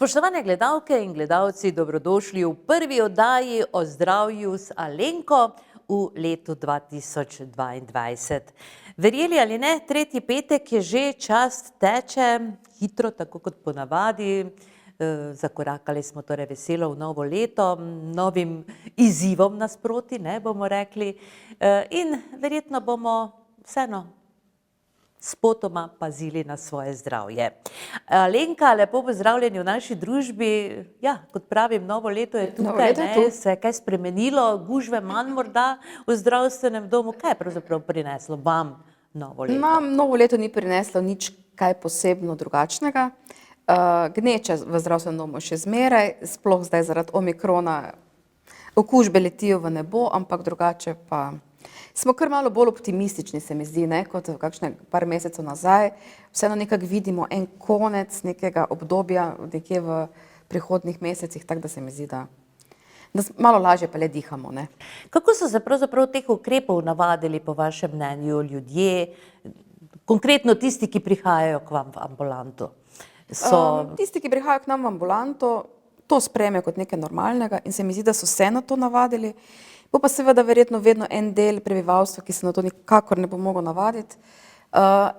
Spoštovane gledalke in gledalci, dobrodošli v prvi oddaji o zdravju z Alenko v letu 2022. Verjeli ali ne, tretji petek je že, čas teče hitro, tako kot ponavadi. Zakorakali smo torej veselo v novo leto, novim izzivom nasproti, ne bomo rekli, in verjetno bomo vseeno spotoma pazili na svoje zdravje. Alenka, lepo pozdravljeni v naši družbi. Ja, kot pravim, novo leto je tukaj, se je kaj spremenilo, gužve manj morda v zdravstvenem domu. Kaj je pravzaprav prineslo vam novo leto? Novo leto ni prineslo nič kaj posebno drugačnega. Gneče v zdravstvenem domu še zmeraj, sploh zdaj zaradi omikrona okužbe letijo v nebo, ampak drugače pa smo kar malo bolj optimistični, se mi zdi, kot kakšne par mesecev nazaj. Vseeno nekako vidimo en konec nekega obdobja nekje v prihodnjih mesecih, tako da se mi zdi, da malo lažje pa le dihamo. Kako so se pravzaprav teh ukrepov navadili po vašem mnenju ljudje, konkretno tisti, ki prihajajo k vam v ambulanto? Tisti, ki prihajajo k nam v ambulanto, to sprejmejo kot nekaj normalnega in se mi zdi, da so se na to navadili. Bo pa seveda verjetno vedno en del prebivalstva, ki se na to nikakor ne bo mogel navaditi.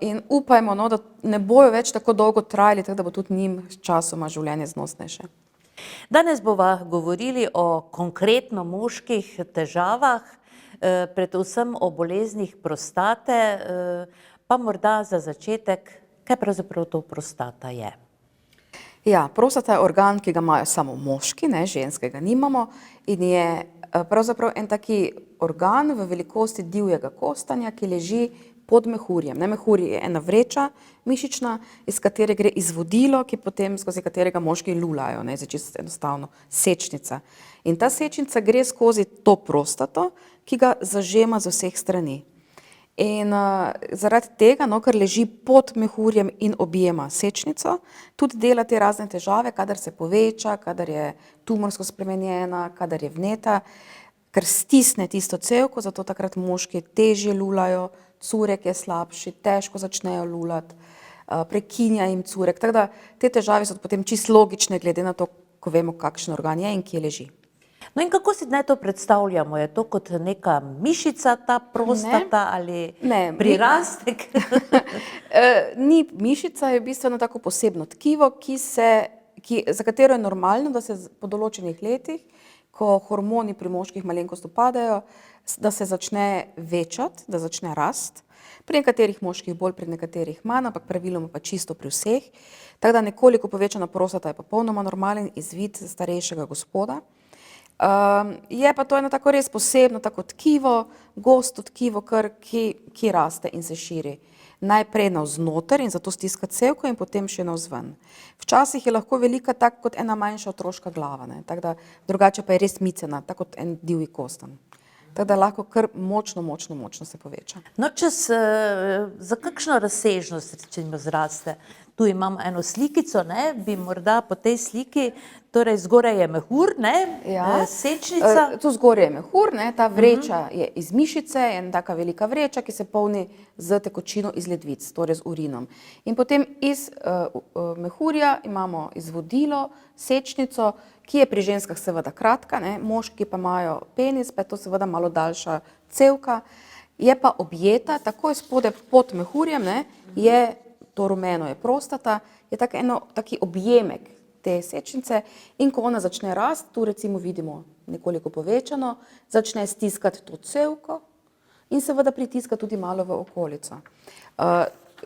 In upajmo, da ne bojo več tako dolgo trajali, tako da bo tudi njim sčasoma življenje znosnejše. Danes bova govorili o konkretno moških težavah, predvsem o boleznih prostate, pa morda za začetek, kaj pravzaprav to prostata je? Ja, prostata je organ, ki ga imajo samo moški, ženskega nimamo, in je pravzaprav en taki organ v velikosti divjega kostanja, ki leži pod mehurjem. Mehurje je ena vreča mišična, iz katere gre izvodilo, ki potem skozi katerega moški lulajo, zdaj čisto enostavno, sečnica. In ta sečnica gre skozi to prostato, ki ga zažema z vseh strani. In zaradi tega, ker leži pod mehurjem in objema sečnico, tudi dela te razne težave, kadar se poveča, kadar je tumorsko spremenjena, kadar je vneta, ker stisne tisto cevko, zato takrat moški težje lulajo, curek je slabši, težko začnejo lulati, prekinja jim curek. Tako da te težave so potem čisto logične, glede na to, ko vemo, kakšen organ je in kje leži. No in kako si naj to predstavljamo? Je to kot neka mišica, ta prostata, ali prirastek? Ni mišica, je v bistvu eno tako posebno tkivo, za katero je normalno, da se po določenih letih, ko hormoni pri moških malenkost upadejo, da se začne večati, da začne rasti. Pri nekaterih moških bolj, pri nekaterih manj, ampak praviloma pa čisto pri vseh. Tako da nekoliko povečana prostata je popolnoma normalen izvid starejšega gospoda. Je pa to eno tako res posebno tako tkivo, gosto tkivo, ki raste in se širi. Najprej navznoter in zato stiska cevko in potem še navzven. Včasih je lahko velika tako kot ena manjša otroška glava, tako da drugače pa je res micena, tako kot en divji kostanj. Tako da lahko kar močno se poveča. No, za kakšno razsežnost, recimo, zraste? Tu imam eno slikico, bi morda po tej sliki, torej zgoraj je mehur, sečnica. Tu zgoraj je mehur, ta vreča je iz mišice, ena taka velika vreča, ki se polni z tekočino iz ledvic, torej z urinom. In potem iz mehurja imamo izvodilo, sečnico, ki je pri ženskah seveda kratka, moški pa imajo penis, pa je to seveda malo daljša cevka, je pa objeta, takoj spodaj pod mehurjem, je to rumeno je prostata, je taki objemek te sečnice in ko ona začne rasti, tu recimo vidimo nekoliko povečano, začne stiskati to cevko in seveda pritiska tudi malo v okolico.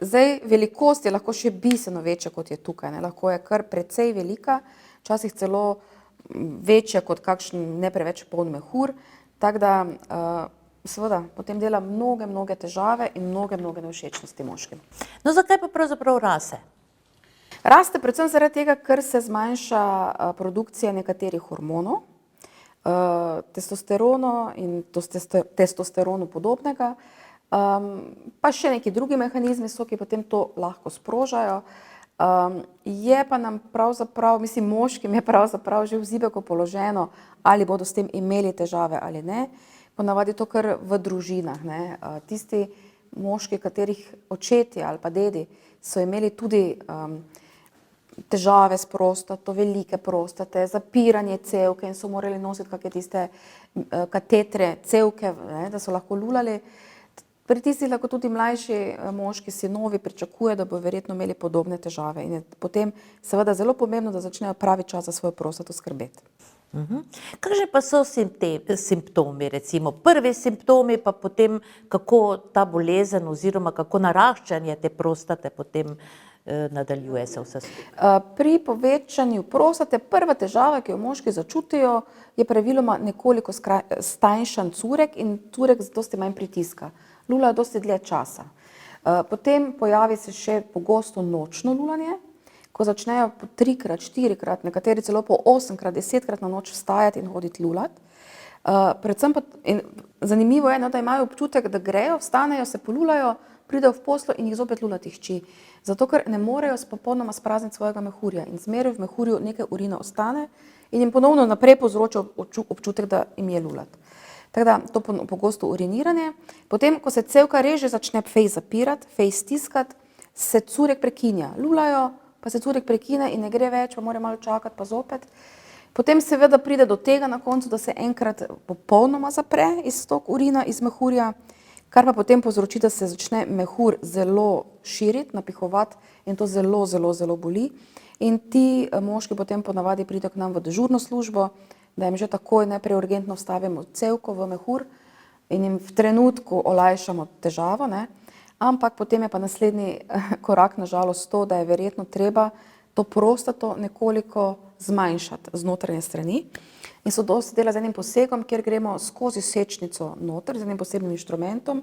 Zdaj, velikost je lahko še bistveno večja, kot je tukaj, lahko je kar precej velika, včasih celo večja kot kakšen ne preveč poln mehur, tako da seveda potem dela mnoge težave in mnoge nevšečnosti moškim. No, zakaj pa pravzaprav rase? Raste predvsem zaradi tega, ker se zmanjša produkcija nekaterih hormonov, testosteronu in testosteronu podobnega, pa še neki drugi mehanizmi so, ki potem to lahko sprožajo. Je pa nam pravzaprav, mislim, moškim je pravzaprav že v zibelko položeno, ali bodo s tem imeli težave ali ne. Ponavadi to kar v družinah. Tisti moški, katerih očetje ali pa dedi so imeli tudi težave s prostato, velike prostate, zapiranje cevke in so morali nositi kakšne tiste katetre, cevke, ne, da so lahko lulali. Pri tistih lahko tudi mlajši moški sinovi pričakuje, da bo verjetno imeli podobne težave in je potem seveda zelo pomembno, da začnejo pravi čas za svojo prostato skrbeti. Kakšni pa so simptomi, recimo prvi simptomi, pa potem kako ta bolezen oziroma kako naraščanje te prostate potem nadaljuje se vse skupaj? Pri povečanju prostate prva težava, ki jo moški začutijo, je praviloma nekoliko stanjšan curek in curek z dosti manj pritiska. Lulajo dosti dlje časa. Potem pojavi se še pogosto nočno lulanje, ko začnejo po 3-krat, 4-krat, nekateri celo po 8-krat, 10-krat na noč vstajati in hoditi lulati. Predvsem pa, zanimivo je, da imajo občutek, da grejo, vstanejo, se polulajo, pridejo v poslo in jih zopet lula tišči. Zato, ker ne morejo popolnoma sprazniti svojega mehurja in zmeraj v mehurju nekaj urina ostane in jim ponovno naprej povzroča občutek, da jim je lulati. Tako da to pogosto uriniranje. Potem, ko se cevka reže, začne fejst zapirati, fejst stiskati, se curek prekinja. Lulajo, pa se curek prekine in ne gre več, pa mora malo čakati, pa zopet. Potem seveda pride do tega na koncu, da se enkrat popolnoma zapre iztok urina iz mehurja, kar pa potem povzroči, da se začne mehur zelo širiti, napihovati in to zelo, zelo, zelo boli. In ti moški potem ponavadi pridejo k nam v dežurno službo, da jim že takoj najprej urgentno vstavimo cevko v mehur in jim v trenutku olajšamo težavo, ne. Ampak potem je pa naslednji korak nažalost to, da je verjetno treba to prostato nekoliko zmanjšati z notranje strani. In so dosti dela z enim posegom, kjer gremo skozi sečnico noter, z enim posebnim inštrumentom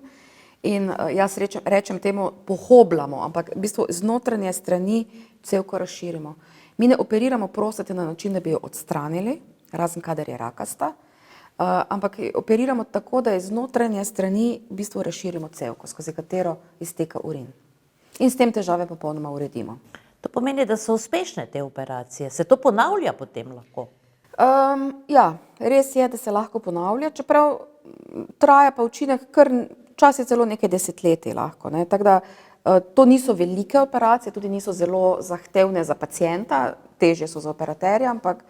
in jaz rečem temu pohobljamo, ampak v bistvu z notranje strani cevko razširimo. Mi ne operiramo prostate na način, da bi jo odstranili, razen kadar je rakasta, ampak operiramo tako, da iz notranje strani v bistvu razširimo cevko, skozi katero izteka urin. In s tem težave popolnoma uredimo. To pomeni, da so uspešne te operacije. Se to ponavlja potem lahko? Ja, res je, da se lahko ponavlja, čeprav traja pa učinek kar včasih celo nekaj desetletij lahko, ne. Tako da to niso velike operacije, tudi niso zelo zahtevne za pacienta, težje so za operaterja, ampak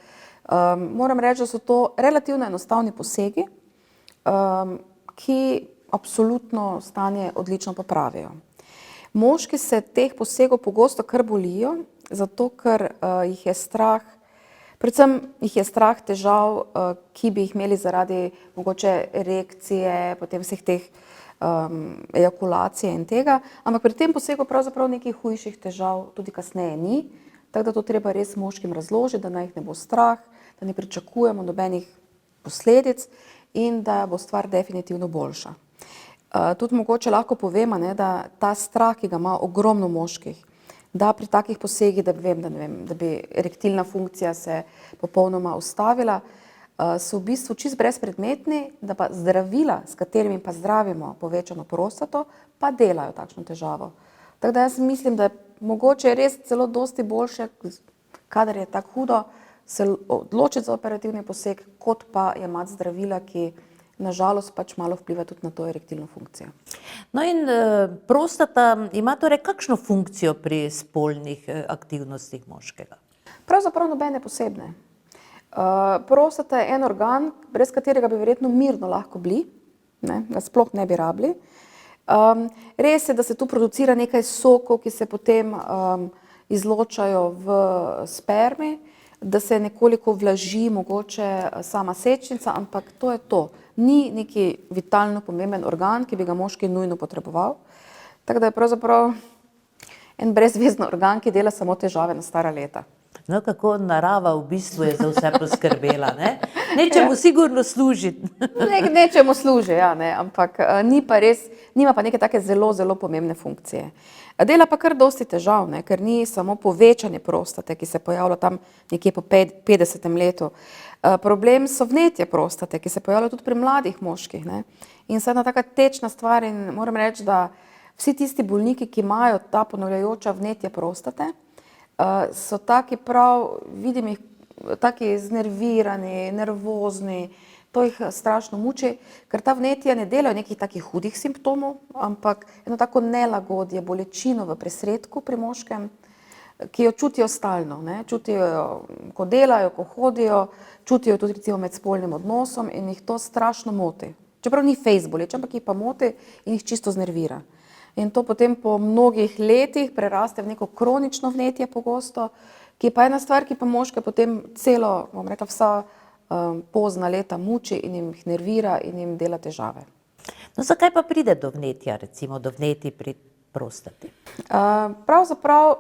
moram reči, da so to relativno enostavni posegi, ki absolutno stanje odlično popravijo. Moški se teh posegov pogosto kar bolijo, zato ker jih je strah, predvsem jih je strah težav, ki bi jih imeli zaradi mogoče erekcije, potem vseh teh ejakulacije in tega, ampak pri tem posegu pravzaprav nekih hujših težav tudi kasneje ni, tako da to treba res moškim razložiti, da naj jih ne bo strah, da ne pričakujemo nobenih posledic in da bo stvar definitivno boljša. Tudi mogoče lahko povemo, ne, da ta strah, ki ga ima ogromno moških, da pri takih posegih, da bi erektilna funkcija se popolnoma ustavila, so v bistvu čisto brezpredmetni, da pa zdravila, s katerimi pa zdravimo povečano prostato, pa delajo takšno težavo. Tako da jaz mislim, da je mogoče res celo dosti boljše, kadar je tako hudo, se odločiti za operativni poseg, kot pa jemati zdravila, ki nažalost pač malo vpliva tudi na to erektilno funkcijo. No in prostata ima torej kakšno funkcijo pri spolnih aktivnostih moškega? Pravzaprav nobene posebne. Prostata je en organ, brez katerega bi verjetno mirno lahko bili, ne, ga sploh ne bi rabili. Res je, da se tu producira nekaj sokov, ki se potem izločajo v spermi, da se nekoliko vlaži mogoče sama sečnica, ampak to je to. Ni neki vitalno pomemben organ, ki bi ga moški nujno potreboval. Tako da je pravzaprav en brezvezen organ, ki dela samo težave na stara leta. No, kako narava v bistvu je za vse poskrbela, ne? Nečemu sigurno služi. Nečemu služi, ja, ne, ampak nima pa neke take zelo, zelo pomembne funkcije. Dela pa kar dosti težav, ne, ker ni samo povečanje prostate, ki se pojavlja tam nekje po 50. letu. Problem so vnetje prostate, ki se pojavlja tudi pri mladih moških, ne. In se ena taka tečna stvar in moram reči, da vsi tisti bolniki, ki imajo ta ponavljajoča vnetje prostate, so taki prav, vidim jih, taki znervirani, nervozni, to jih strašno muči, ker ta vnetja ne delajo nekih takih hudih simptomov, ampak eno tako nelagodje, bolečino v presredku pri moškem, ki jo čutijo stalno, ne? Čutijo jo, ko delajo, ko hodijo, čutijo tudi recimo med spolnim odnosom in jih to strašno moti. Čeprav ni fejst boleč, ampak jih pa moti in jih čisto znervira. In to potem po mnogih letih preraste v neko kronično vnetje pogosto, ki je pa ena stvar, ki pa moške potem celo, bom rekla, vsa pozna leta muči in jih nervira in jim dela težave. No, zakaj pa pride do vnetja, recimo do vnetij pri prostati? Pravzaprav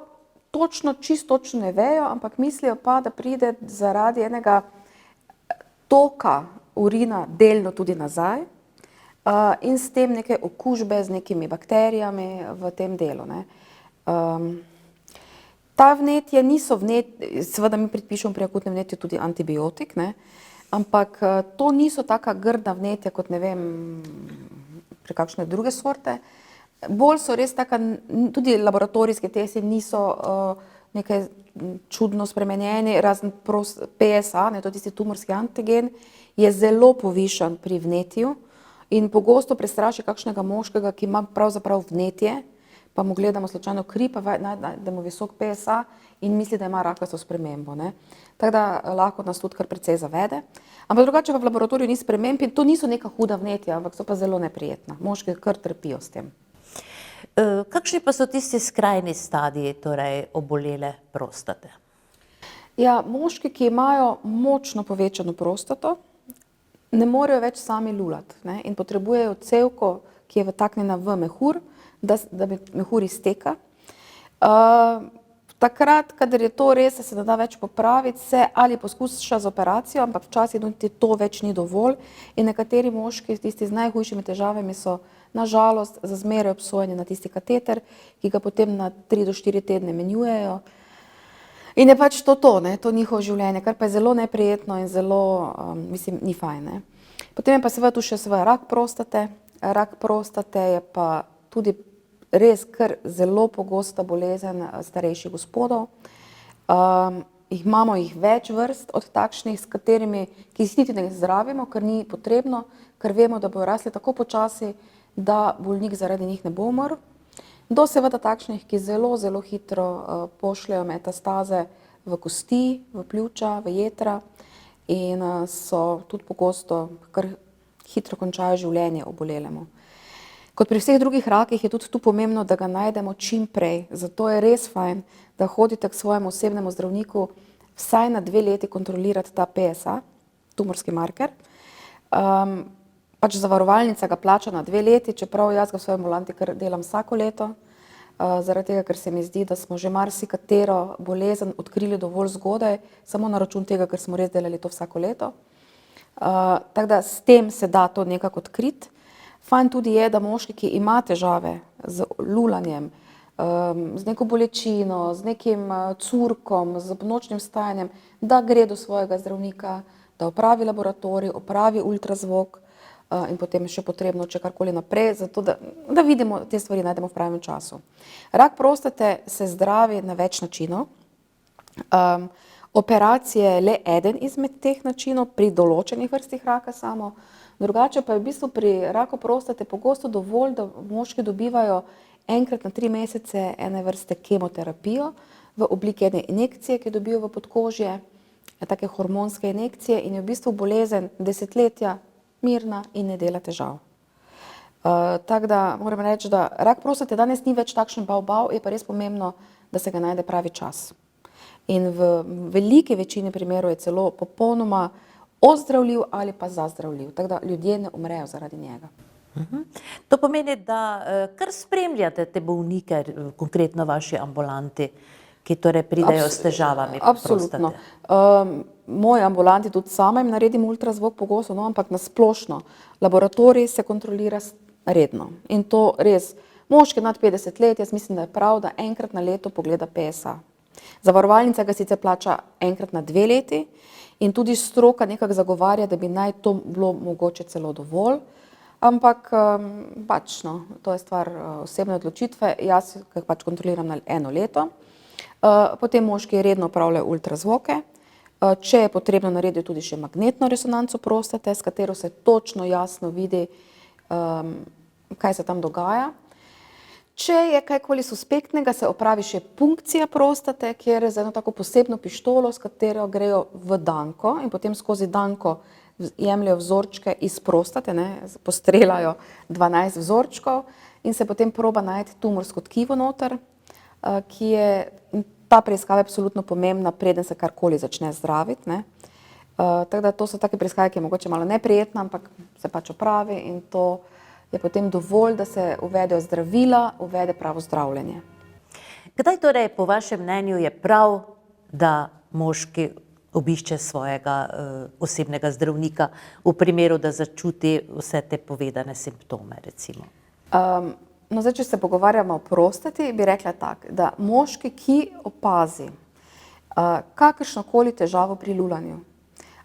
čisto točno ne vejo, ampak mislijo pa, da pride zaradi enega toka urina delno tudi nazaj in s tem neke okužbe z nekimi bakterijami v tem delu, ne. Ta vnetje niso seveda mi predpišemo pri akutnem vnetju tudi antibiotik, ne, ampak to niso taka grda vnetja kot, ne vem, pri kakšne druge sorte. Bolj so res taka, tudi laboratorijski testi niso nekaj čudno spremenjeni, razen PSA, ne, to je tisti tumorski antigen, je zelo povišan pri vnetju in pogosto prestraši kakšnega moškega, ki ima pravzaprav vnetje, pa mu gledamo slučajno kri, pa najdemo visok PSA in misli, da ima rakasto spremembo, ne. Tako da lahko nas tudi kar precej zavede. Ampak drugače pa v laboratoriju ni sprememb in to niso neka huda vnetja, ampak so pa zelo neprijetna. Moški kar trpijo s tem. Kakšni pa so tisti skrajni stadiji, torej obolele prostate? Ja, moški, ki imajo močno povečano prostato, ne morejo več sami lulati, ne, in potrebujejo cevko, ki je vtaknjena v mehur, da mehur izteka. Takrat, kadar je to res, da se ne da več popraviti, se ali poskuša z operacijo, ampak včasih niti to več ni dovolj in nekateri moški, tisti z najhujšimi težavami, so na žalost za zmeraj obsojeni na tisti kateter, ki ga potem na 3 do 4 tedne menjujejo. In je pač to, ne, to njihovo življenje, kar pa je zelo neprijetno in zelo, mislim, ni fajn, ne. Potem je pa seveda tu še rak prostate. Rak prostate je pa tudi res kar zelo pogosta bolezen starejših gospodov. Imamo jih več vrst od takšnih, s katerimi, ki jih niti ne zdravimo, ker ni potrebno, ker vemo, da bodo rasli tako počasi, da bolnik zaradi njih ne bo umrl. Do seveda takšnih, ki zelo, zelo hitro pošljejo metastaze v kosti, v pljuča, v jetra in so tudi pogosto kar hitro končajo življenje obolelemu. Kot pri vseh drugih rakih je tudi tu pomembno, da ga najdemo čim prej. Zato je res fajn, da hodite k svojemu osebnemu zdravniku vsaj na 2 leti kontrolirati ta PSA, tumorski marker. Pač zavarovalnica ga plača na 2 leti, čeprav jaz ga v svoji ambulanti kar delam vsako leto, zaradi tega, ker se mi zdi, da smo že marsikatero bolezen odkrili dovolj zgodaj, samo na račun tega, ker smo res delali to vsako leto. Tako da s tem se da to nekako odkriti. Fajn tudi je, da moški, ki ima težave z lulanjem, z neko bolečino, z nekim curkom, z ponočnim vstajanjem, da gre do svojega zdravnika, da opravi laboratorij, opravi ultrazvok in potem še potrebno, če karkoli naprej, zato da vidimo te stvari, najdemo v pravem času. Rak prostate se zdravi na več načinov. Operacija je le eden izmed teh načinov pri določenih vrstah raka samo. Drugače pa je v bistvu pri raku prostate pogosto dovolj, da moški dobivajo enkrat na 3 mesece ene vrste kemoterapijo v obliki ene injekcije, ki dobijo v podkožje, take hormonske injekcije in je v bistvu bolezen desetletja mirna in ne dela težav. Tako da moram reči, da rak prostate danes ni več takšen bav, je pa res pomembno, da se ga najde pravi čas. In v veliki večini primerov je celo popolnoma ozdravljiv ali pa zazdravljiv, tako da ljudje ne umrejo zaradi njega. To pomeni, da kar spremljate te bolnike, konkretno vaši ambulanti, ki torej pridejo s težavami prostate. Absolutno. Moji ambulanti tudi sama jim naredim ultrazvok pogosto, no, ampak na splošno. Laboratorij se kontrolira redno. In to res, moški nad 50 let, jaz mislim, da je prav, da enkrat na leto pogleda PSA. Zavarovalnica ga sicer plača enkrat na 2 leti in tudi stroka nekako zagovarja, da bi naj to bilo mogoče celo dovolj, ampak pač, no, to je stvar osebne odločitve, jaz ga pač kontroliram na 1 leto. Potem moški redno opravljajo ultrazvoke, če je potrebno narediti tudi še magnetno resonanco prostate, s katero se točno jasno vidi, kaj se tam dogaja. Če je kajkoli suspektnega, se opravi še punkcija prostate, kjer z eno tako posebno pištolo, s katero grejo v danko in potem skozi danko jemljejo vzorčke iz prostate, postrelajo 12 vzorčkov in se potem proba najti tumorsko tkivo noter, ki je, ta preiskava je absolutno pomembna, preden se karkoli začne zdraviti. Tako da to so take preiskave, ki je mogoče malo neprijetna, ampak se pač opravi in to je potem dovolj, da se uvedejo zdravila, uvede pravo zdravljenje. Kdaj torej po vašem mnenju je prav, da moški obišče svojega osebnega zdravnika v primeru, da začuti vse te povedane simptome, recimo? No, zdaj, če se pogovarjamo o prostati, bi rekla tako, da moški, ki opazi kakršnokoli težavo pri lulanju,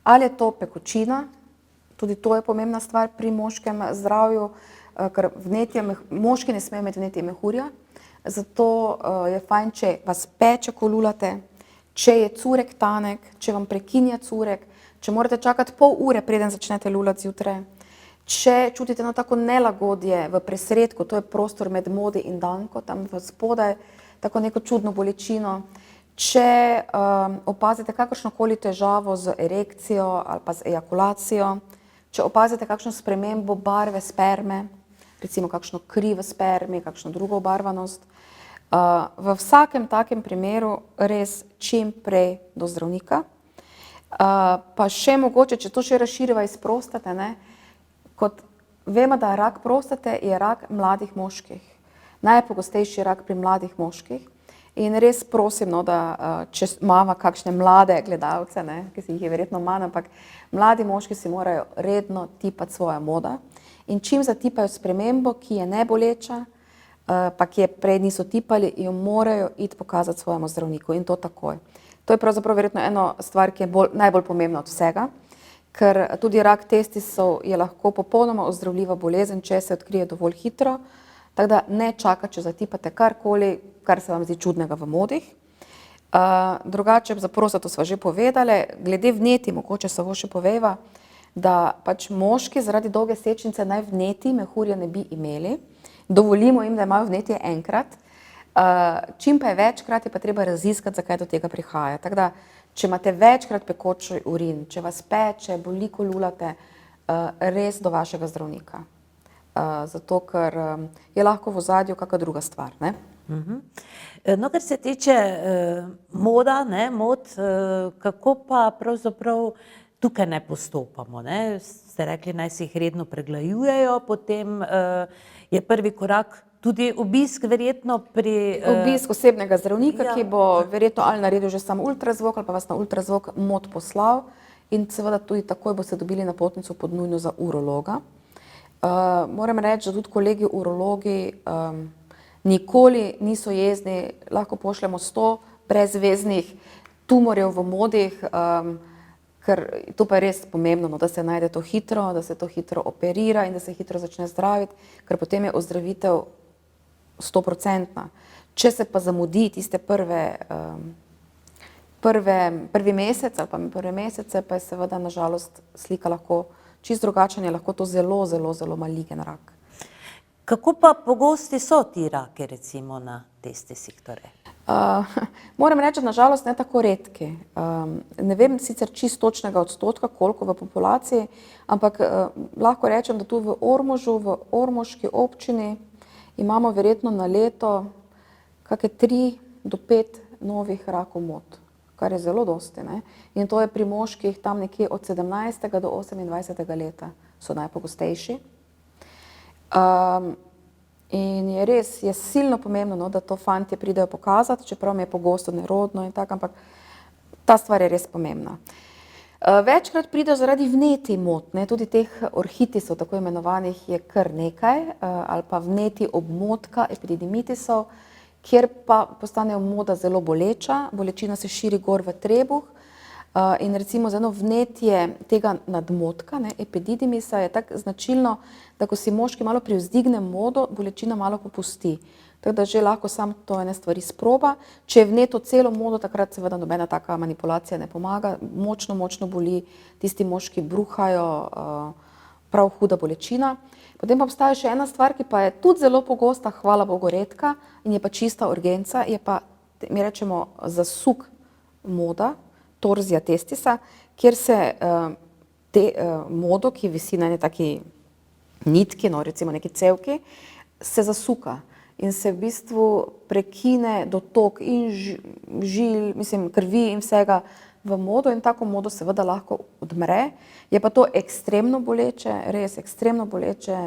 ali je to pekočina, tudi to je pomembna stvar pri moškem zdravju, ker moški ne smejo imeti vnetje mehurja, zato je fajn, če vas peče, ko lulate, če je curek tanek, če vam prekinja curek, če morate čakati pol ure, preden začnete lulati zjutraj, če čutite eno tako nelagodje v presredku, to je prostor med modi in danko, tam spodaj, tako neko čudno bolečino, če opazite kakršnokoli težavo z erekcijo ali pa z ejakulacijo, če opazite kakšno spremembo barve sperme, recimo kakšno kri v spermi, kakšno drugo obarvanost, v vsakem takem primeru res čim prej do zdravnika. Pa še mogoče, če to še razširiva iz prostate, kot vemo, da rak prostate je rak mladih moških. Najpogostejši rak pri mladih moških. In res prosim, da če imamo kakšne mlade gledalce, ki si jih je verjetno manj, ampak mladi moški si morajo redno tipati svoja moda. In čim zatipajo spremembo, ki je neboleča, pa ki je prej niso tipali, jo morajo iti pokazati svojemu zdravniku in to takoj. To je pravzaprav verjetno ena stvar, ki je najbolj pomembna od vsega, ker tudi rak testisov je lahko popolnoma ozdravljiva bolezen, če se odkrije dovolj hitro, tako da ne čakati, če zatipate karkoli, kar se vam zdi čudnega v modih. Drugače, za prostato sva že povedali, glede vnetij, mogoče samo še poveva, da pač moški zaradi dolge sečnice naj vnetij mehurja ne bi imeli. Dovolimo jim, da imajo vnetje enkrat. Čim pa je večkrat, je pa treba raziskati, zakaj do tega prihaja. Tako da, če imate večkrat pekoč urin, če vas peče, boli, ko lulate, res do vašega zdravnika. Zato, ker je lahko v ozadju kakšna druga stvar. No, kar se tiče moda, mod, kako pa pravzaprav tukaj ne postopamo? Ste rekli, naj si jih redno pregledujejo, potem je prvi korak tudi obisk verjetno pri... Obisk osebnega zdravnika, ki bo verjetno ali naredil že sam ultrazvok ali pa vas na ultrazvok mod poslal in seveda tudi takoj boste dobili napotnico pod nujno za urologa. Moram reči, da tudi kolegi urologi nikoli niso jezni, lahko pošljemo 100 brezveznih tumorjev v modih, ker to pa je res pomembno, da se najde to hitro, da se to hitro operira in da se hitro začne zdraviti, ker potem je ozdravitev 100%. Če se pa zamudi tiste prvi mesec ali pa prve mesece, pa je seveda na žalost slika lahko čisto drugačen, je lahko to zelo, zelo, zelo maligen rak. Kako pa pogosti so ti raki, recimo, na testisih torej? Moram reči, na žalost ne tako redki. Ne vem sicer čisto točnega odstotka, koliko v populaciji, ampak lahko rečem, da tu v Ormožu, v ormoški občini imamo verjetno na leto kakšne 3 do 5 novih rakov mod, kar je zelo dosti. In to je pri moških tam nekje od 17. do 28. leta so najpogostejši. In je res, je silno pomembno, da to fantje pridejo pokazati, čeprav mi je pogosto nerodno in tako, ampak ta stvar je res pomembna. Večkrat pridejo zaradi vnetij mod, tudi teh orhitisov, tako imenovanih, je kar nekaj, ali pa vnetij obmotka, epididymitisov, kjer pa postanejo moda zelo boleča, bolečina se širi gor v trebuh in recimo za eno vnetje tega nadmotka, epididymisa, je tako značilno, da ko si moški malo privzdigne modo, bolečina malo popusti. Tako da že lahko sam to ene stvari sproba. Če je vneto celo modo, takrat seveda nobena taka manipulacija ne pomaga, močno boli, tisti moški bruhajo, prav huda bolečina. Potem pa obstaja še ena stvar, ki pa je tudi zelo pogosta, hvala Bogu redka in je pa čista urgenca, je pa, mi rečemo, zasuk moda, torzija testisa, kjer se modo, ki visi na eni taki nitki, no recimo neki cevki, se zasuka in se v bistvu prekine dotok in žil, mislim, krvi in vsega v modo in tako modo seveda lahko odmre. Je pa to ekstremno boleče, res ekstremno boleče,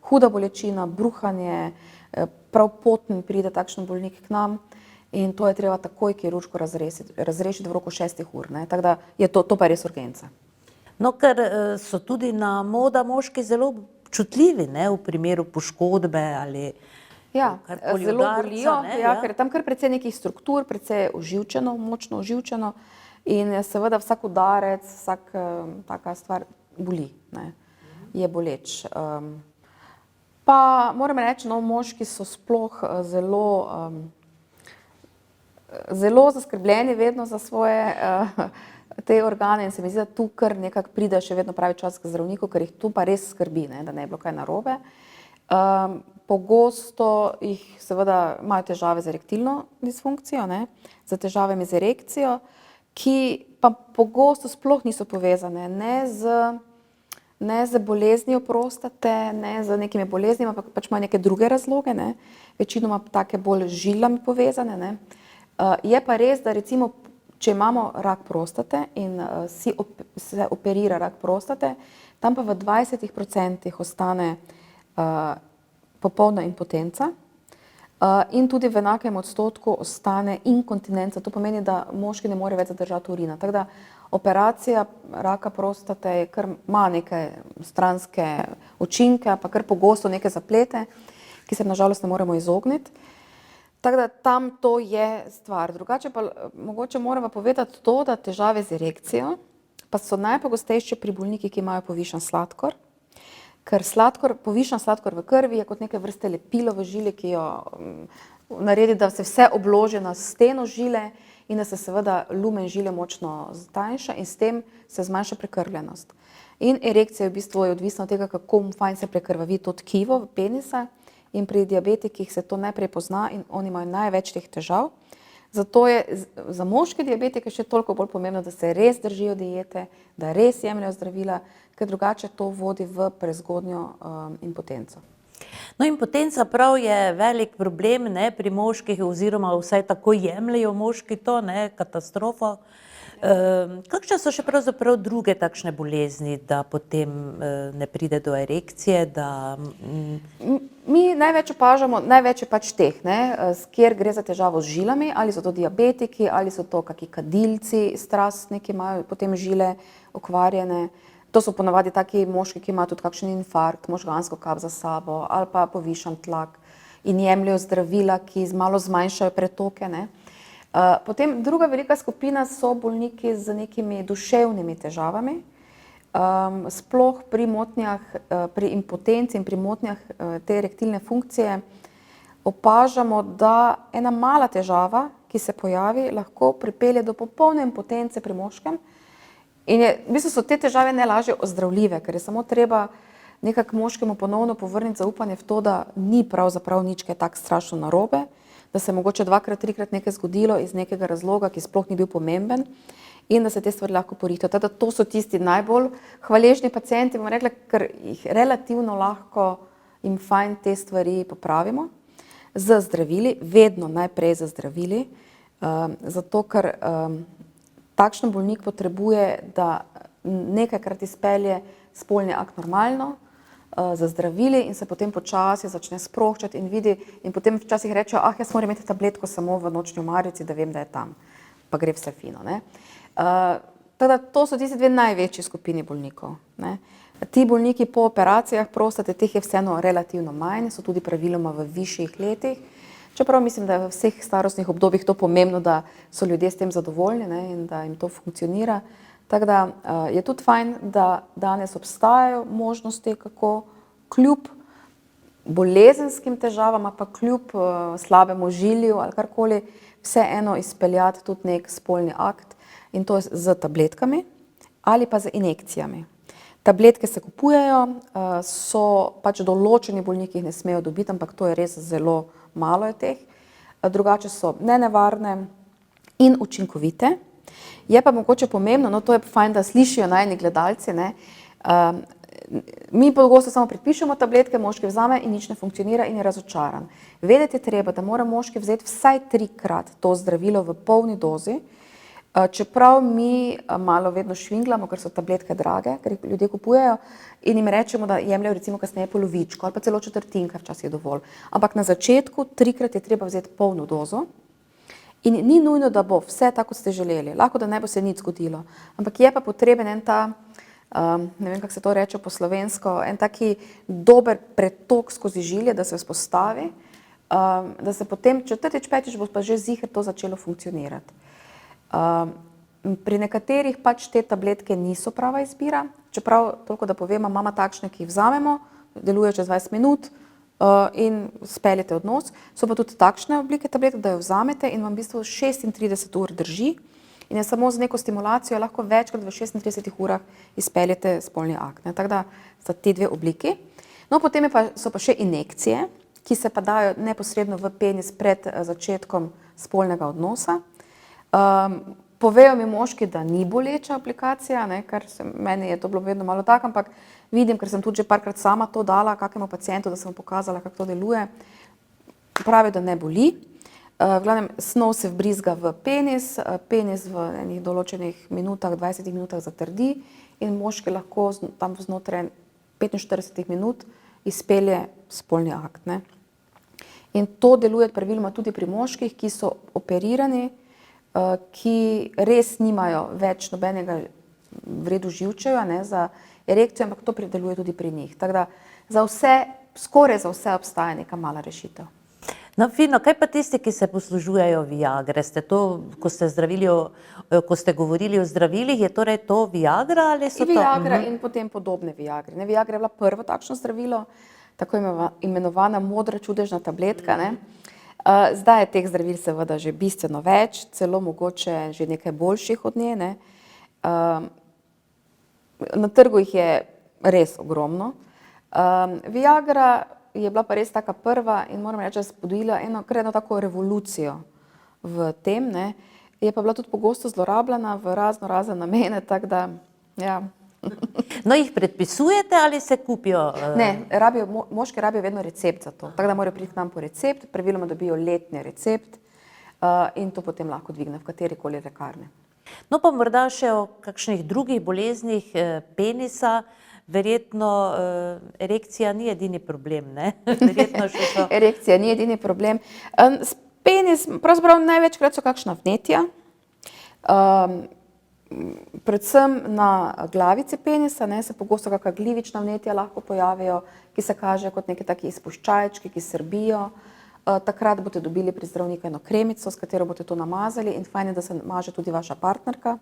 huda bolečina, bruhanje, prav poten pride takšen bolnik k nam in to je treba takoj kirurško razrešiti v roku 6 ur, ne. Tako da je to pa je res urgenca. No, ker so tudi na moda moški zelo čutljivi, ne, v primeru poškodbe ali karkoli zelo udarca, bolijo, ne, ker je tam kar precej nekih struktur, precej oživčeno, močno oživčeno in seveda vsak udarec, taka stvar boli, ne, je boleč. Pa moram reči, no, moški so sploh zelo zaskrbljeni vedno za svoje te organe in se mi zdi, da tu kar nekako pride še vedno pravi čas k zdravniku, ker jih tu pa res skrbi, ne, da ne bi bilo kaj narobe. Pogosto jih seveda imajo težave z erektilno disfunkcijo, ne, z težavami z erekcijo, ki pa pogosto sploh niso povezane ne z boleznijo prostate, ne z nekimi boleznimi, ampak pač imajo neke druge razloge, ne, večinoma take bolj z žilami povezane, ne. Je pa res, da recimo če imamo rak prostate in se operira rak prostate, tam pa v 20% ostane popolna impotenca in tudi v enakem odstotku ostane inkontinenca. To pomeni, da moški ne more več zadržati urina. Tako da operacija raka prostate ima neke stranske učinke, pa kar pogosto neke zaplete, ki se na žalost ne moremo izogniti. Tako da tam to je stvar. Drugače pa mogoče moramo povedati to, da težave z erekcijo pa so najpogostejše pri bolnikih, ki imajo povišan sladkor, ker povišan sladkor v krvi je kot neke vrste lepilo v žili, ki jo naredi, da se vse obloži na steno žile in da se seveda lumen žile močno ztanjša in s tem se zmanjša prekrvljenost. In erekcija v bistvu je odvisna od tega, kako fajn se prekrvavi to tkivo penisa. In pri diabetikih se to najprej pozna in oni imajo največ teh težav. Zato je za moške diabetike še toliko bolj pomembno, da se res držijo diete, da res jemljajo zdravila, ker drugače to vodi v prezgodnjo impotenco. No, impotenca prav je velik problem, ne, pri moških oziroma vsaj tako jemljajo moški to, ne, katastrofo. Kakšne so še pravzaprav druge takšne bolezni, da potem ne pride do erekcije, da... Mi največ opažamo, največ je pač teh, ne, kjer gre za težavo z žilami, ali so to diabetiki, ali so to kaki kadilci strastni, ki imajo potem žile okvarjene. To so ponavadi taki moški, ki imajo tudi kakšen infarkt, možgansko kap za sabo, ali pa povišan tlak in jemljajo zdravila, ki malo zmanjšajo pretoke, ne. Potem druga velika skupina so bolniki z nekimi duševnimi težavami, sploh pri motnjah, pri impotenci in pri motnjah te erektilne funkcije opažamo, da ena mala težava, ki se pojavi, lahko pripelje do popolne impotence pri moškem in v bistvu so te težave najlažje ozdravljive, ker je samo treba nekako moškemu ponovno povrniti zaupanje v to, da ni pravzaprav nič kaj tako strašno narobe, da se mogoče 2-krat, 3-krat nekaj zgodilo iz nekega razloga, ki sploh ni bil pomemben in da se te stvari lahko porihtajo. Tako da to so tisti najbolj hvaležni pacienti, bom rekla, ker jih relativno lahko in fajn te stvari popravimo z zdravili, vedno najprej z zdravili, zato ker takšen bolnik potrebuje, da nekajkrat izpelje spolni akt normalno, za zdravili in se potem počasi začne sproščati in vidi in potem včasih rečejo, jaz moram imeti tabletko samo v nočni omarici, da vem, da je tam, pa gre vse fino, ne. Teda to so tisti dve največji skupini bolnikov, ne. Ti bolniki po operacijah prostate, teh je vseeno relativno manj, so tudi praviloma v višjih letih, čeprav mislim, da je v vseh starostnih obdobjih to pomembno, da so ljudje s tem zadovoljni, ne, in da jim to funkcionira. Tako da je tudi fajn, da danes obstajajo možnosti, kako kljub bolezenskim težavam, pa kljub slabemu žilju ali karkoli, vseeno izpeljati tudi nek spolni akt in to z tabletkami ali pa z injekcijami. Tabletke se kupujejo, so pač določeni bolniki jih ne smejo dobiti, ampak to je res zelo malo je teh. Drugače so nenevarne in učinkovite. Je pa mogoče pomembno, no to je fajn, da slišijo najini gledalci, ne, mi pogosto samo predpišemo tabletke, moški vzame in nič ne funkcionira in je razočaran. Vedeti je treba, da mora moški vzeti vsaj 3-krat to zdravilo v polni dozi, čeprav mi malo vedno švinglamo, ker so tabletke drage, ker jih ljudje kupujejo in jim rečemo, da jemljejo recimo kasneje polovičko ali pa celo četrtinka, včasih je dovolj. Ampak na začetku 3-krat je treba vzeti polno dozo in ni nujno, da bo vse tako, kot ste želeli. Lahko, da ne bo se nič zgodilo, ampak je pa potreben en ta, ne vem, kako se to reče po slovensko, en taki dober pretok skozi žilje, da se vzpostavi, da se potem 4., 5. bo pa že ziher to začelo funkcionirati. Pri nekaterih pač te tabletke niso prava izbira, čeprav toliko, da povem, imamo takšne, ki jih vzamemo, delujejo čez 20 minut in speljete odnos. So pa tudi takšne oblike tabletk, da jo vzamete in vam v bistvu 36 ur drži in je samo z neko stimulacijo lahko večkrat v 36 urah izpeljete spolni akt. Tako da sta ti dve obliki. No, potem so pa še injekcije, ki se pa dajo neposredno v penis pred začetkom spolnega odnosa. Povejo mi moški, da ni boleča aplikacija, ne, ker meni je to bilo vedno malo tako, ampak vidim, ker sem tudi že parkrat sama to dala kakemu pacientu, da sem mu pokazala, kako to deluje. Pravijo, da ne boli. V glavnem, snov se vbrizga v penis, penis v enih določenih minutah, 20 minutah zatrdi in moški lahko tam znotraj 45 minut izpelje spolni akt. Ne. In to deluje praviloma tudi pri moških, ki so operirani, ki res nimajo več nobenega v redu živčevja, ne, za erekcijo, ampak to deluje tudi pri njih. Tako da za vse, skoraj za vse obstaja neka mala rešitev. No, fino, kaj pa tisti, ki se poslužujejo Viagre? Ste to, ko ste govorili o zdravilih, je torej to Viagra ali so to? Viagra in potem podobne Viagre. Ne, Viagra je bila prvo takšno zdravilo, tako imenovana modra čudežna tabletka, ne. Zdaj je teh zdravil seveda že bistveno več, celo mogoče že nekaj boljših od nje, ne. Na trgu jih je res ogromno. Viagra je bila pa res taka prva in moram reči, da je spodbudila kar eno tako revolucijo v tem, ne. Je pa bila tudi pogosto zlorabljena v razne namene, tako da, ja. No, jih predpisujete ali se kupijo? Ne, moški rabijo vedno recept za to, tako da morajo priti k nam po recept, praviloma dobijo letni recept in to potem lahko dvigne v katerikoli lekarni. No, pa morda še o kakšnih drugih boleznih penisa, verjetno erekcija ni edini problem, ne? Verjetno še so... Erekcija ni edini problem. Penis, pravzaprav največkrat so kakšna vnetja, predvsem na glavici penisa, ne, se pogosto kakšna glivična vnetja lahko pojavijo, ki se kažejo kot neki taki izpuščajčki, ki srbijo. Takrat boste dobili pri zdravniku eno kremico, s katero boste to namazali in fajn je, da se maže tudi vaša partnerka.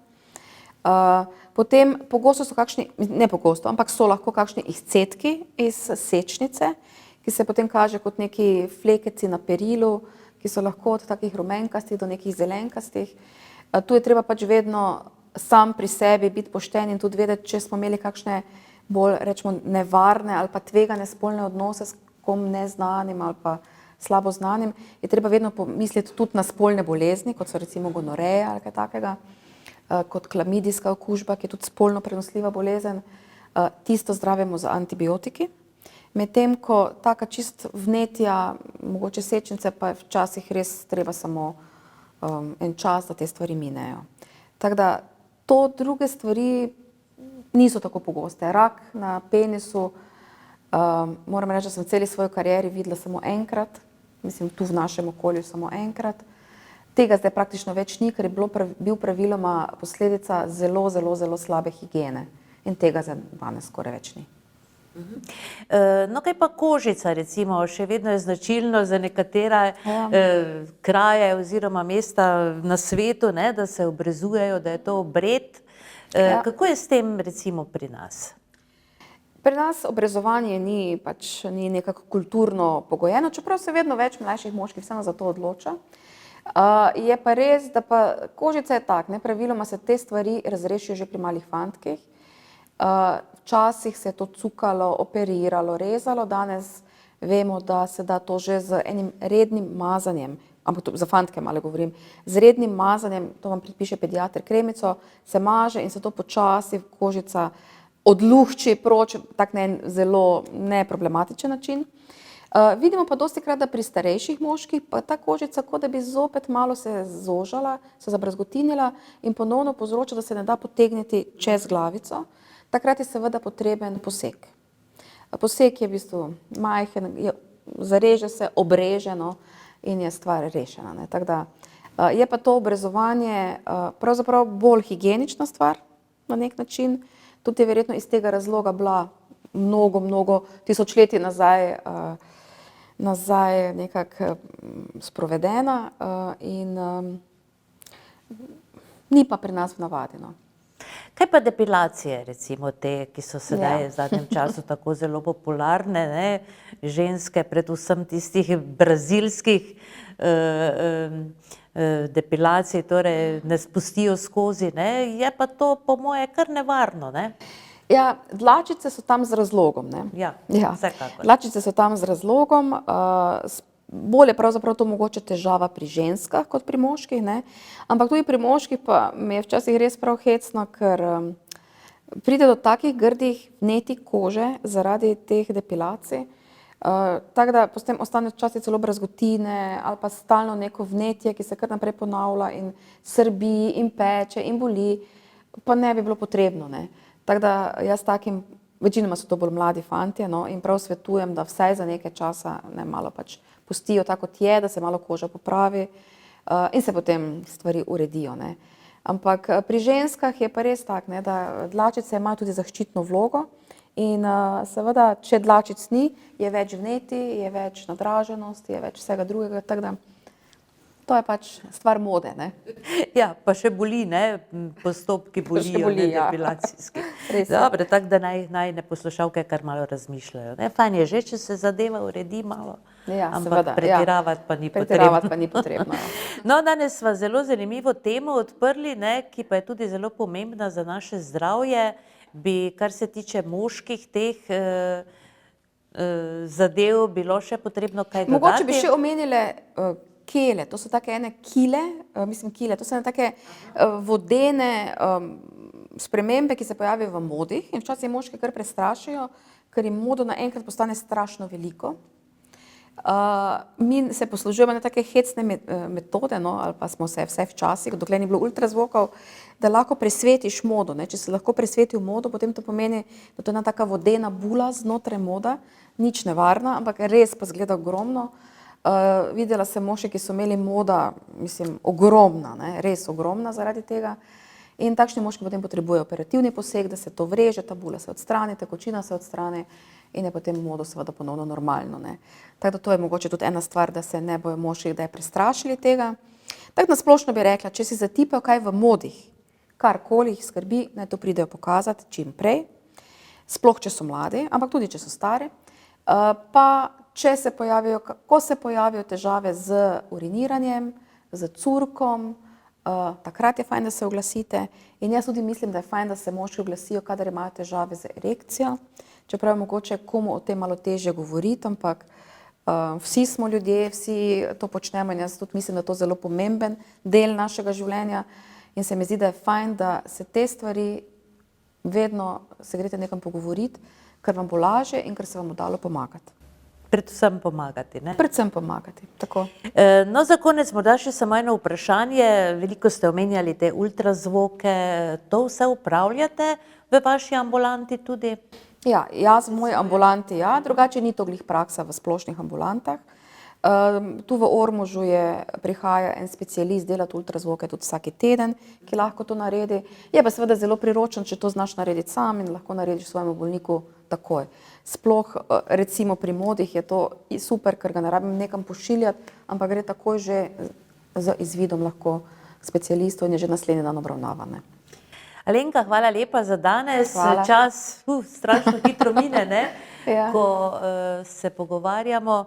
Potem pogosto so kakšni, ne pogosto, ampak so lahko kakšni izcedki iz sečnice, ki se potem kaže kot neki flekeci na perilu, ki so lahko od takih rumenkastih do nekih zelenkastih. Tu je treba pač vedno sam pri sebi biti pošten in tudi vedeti, če smo imeli kakšne bolj, rečemo, nevarne ali pa tvegane spolne odnose s kom neznanim ali pa slabo znanim, je treba vedno pomisliti tudi na spolne bolezni, kot so recimo gonoreja ali kaj takega, kot klamidijska okužba, ki je tudi spolno prenosljiva bolezen. Tisto zdravimo z antibiotiki, medtem ko taka čist vnetja, mogoče sečnice, pa je včasih res treba samo en čas, da te stvari minejo. Tako da to druge stvari niso tako pogoste. Rak na penisu, moram reči, da sem v celi svoji karieri videla samo enkrat, mislim tu v našem okolju samo enkrat. Tega zdaj praktično več ni, ker je bil praviloma posledica zelo slabe higiene in tega zdaj danes skoraj več ni. No, kaj pa kožica recimo, še vedno je značilno za nekatera kraje oziroma mesta na svetu, ne, da se obrezujejo, da je to obred. Kako je s tem recimo pri nas? Pri nas obrezovanje ni nekako kulturno pogojeno, čeprav se vedno več mlajših moških vseeno za to odloča. Je pa res, da pa kožica je tak, ne, praviloma se te stvari razrešijo že pri malih fantkih. Včasih se je to cukalo, operiralo, rezalo, danes vemo, da se da to že z enim rednim mazanjem, ampak za fantke malo govorim, z rednim mazanjem, to vam predpiše pediater, kremico, se maže in se to počasi kožica odluhči proč, tak na en zelo neproblematičen način. Vidimo pa dostikrat, da pri starejših moških pa ta kožica, kot da bi zopet malo se zožala, se zabrazgotinila in ponovno povzroča, da se ne da potegniti čez glavico. Takrat je seveda potreben poseg. Poseg je v bistvu majhen, zareže se, obreže, no, in je stvar rešena, ne. Tako da je pa to obrezovanje pravzaprav bolj higienična stvar na nek način. Tudi je verjetno iz tega razloga bila mnogo tisočletij nazaj nekako sprovedena in ni pa pri nas v navadi, no. Kaj pa depilacije, recimo te, ki so sedaj v zadnjem času tako zelo popularne, ne? Ženske, predvsem tistih brazilskih depilacij, torej ne spustijo skozi, ne? Je pa to po moje kar nevarno, ne? Ja, dlačice so tam z razlogom, ne. Ja, vsekakor. Dlačice so tam z razlogom, bolj je pravzaprav to mogoče težava pri ženskah kot pri moških, ne. Ampak tudi pri moških pa mi je včasih res prav hecno, ker pride do takih grdih vnetij kože zaradi teh depilacij, tako da potem ostane včasih celo brazgotine ali pa stalno neko vnetje, ki se kar naprej ponavlja in srbi in peče in boli, pa ne bi bilo potrebno, ne. Tako da jaz takim, večinoma so to bolj mladi fantje, no, in prav svetujem, da vsaj za nekaj časa ne malo pač pustijo tako, kot je, da se malo koža popravi in se potem stvari uredijo, ne. Ampak pri ženskah je pa res tako, ne, da dlačice imajo tudi zaščitno vlogo in seveda, če dlačic ni, je več vnetij, je več nadraženosti, je več vsega drugega, tako da to je pač stvar mode, ne. Ja, pa še boli, ne, postopki bolijo, ne, depilacijski. Dobro, tako da naj poslušalke kar malo razmišljajo, ne. Fajn je že, če se zadeva uredi malo, ampak pretiravati pa ni potrebno. Pretiravati pa ni potrebno. No, danes sva zelo zanimivo temo odprli, ne, ki pa je tudi zelo pomembna za naše zdravje, bi, kar se tiče moških teh zadev, bilo še potrebno kaj dodati? Mogoče bi še omenile kele, to so take ene kile, to so ene take vodene spremembe, ki se pojavijo v modih in včasih moški kar prestrašijo, ker jim modo naenkrat postane strašno veliko. Mi se poslužujemo ene take hecne metode, no, ali pa smo se vsaj včasih, dokler ni bilo ultrazvokov, da lahko presvetiš modo, ne. Če si lahko presvetil modo, potem to pomeni, da to je ena taka vodena bula znotraj moda, nič nevarna, ampak res pa izgleda ogromno. Videla sem moške, ki so imeli moda, ogromna, ne, res ogromna zaradi tega. In takšni moški potem potrebujejo operativni poseg, da se to vreže, ta bula se odstrani, tekočina se odstrani in je potem modo seveda ponovno normalno, ne. Tako da to je mogoče tudi ena stvar, da se ne bojo moški kdaj prestrašili tega. Tako na splošno bi rekla, če si zatipajo kaj v modih, karkoli jih skrbi, naj to pridejo pokazati čim prej, sploh če so mladi, ampak tudi če so stari. Pa če se pojavijo, ko se pojavijo težave z uriniranjem, z curkom, takrat je fajn, da se oglasite in jaz tudi mislim, da je fajn, da se moški oglasijo, kadar imajo težave z erekcijo, čeprav je mogoče komu o tem malo težje govoriti, ampak vsi smo ljudje, vsi to počnemo in jaz tudi mislim, da je to zelo pomemben del našega življenja in se mi zdi, da je fajn, da se te stvari vedno se greste nekam pogovoriti, ker vam bo lažje in ker se vam bo dalo pomagati. Predvsem pomagati, ne? Predvsem pomagati, tako. No, za konec morda še samo eno vprašanje, veliko ste omenjali te ultrazvoke, to vse opravljate v vaši ambulanti tudi? Ja, jaz v moji ambulanti, ja, drugače ni to glih praksa v splošnih ambulantah. Tu v Ormožu prihaja en specialist delati ultrazvoke tudi vsak teden, ki lahko to naredi. Je pa seveda zelo priročen, če to znaš narediti sam in lahko narediš svojemu bolniku takoj. Sploh recimo pri modih je to super, ker ga ne rabim nekam pošiljati, ampak gre takoj že z izvidom lahko specialistov in je že naslednji dan obravnavan. Alenka, hvala lepa za danes. Hvala. Čas strašno hitro mine, ne? Ja. Ko se pogovarjamo.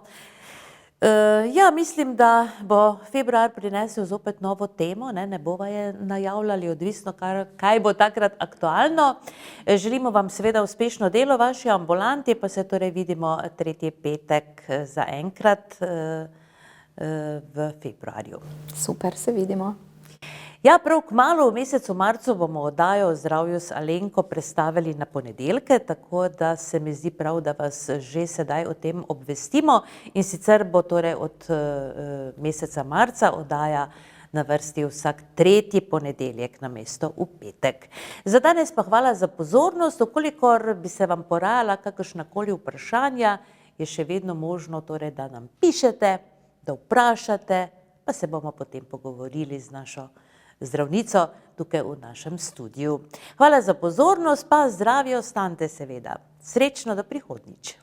Ja, mislim, da bo februar prinesel zopet novo temo, ne bova je najavljali, odvisno, kaj bo takrat aktualno. Želimo vam seveda uspešno delo v vaši ambulanti, pa se torej vidimo tretji petek zaenkrat v februarju. Super, se vidimo. Ja, prav kmalu v mesecu marcu bomo oddajo o zdravju z Alenko prestavili na ponedeljke, tako da se mi zdi prav, da vas že sedaj o tem obvestimo. In sicer bo torej od meseca marca oddaja na vrsti vsak tretji ponedeljek namesto v petek. Za danes pa hvala za pozornost. Vkolikor bi se vam porajala kakršnakoli vprašanja, je še vedno možno torej, da nam pišete, da vprašate, pa se bomo potem pogovorili z našo zdravnico tukaj v našem studiu. Hvala za pozornost, pa zdravje ostanite seveda. Srečno do prihodnjič.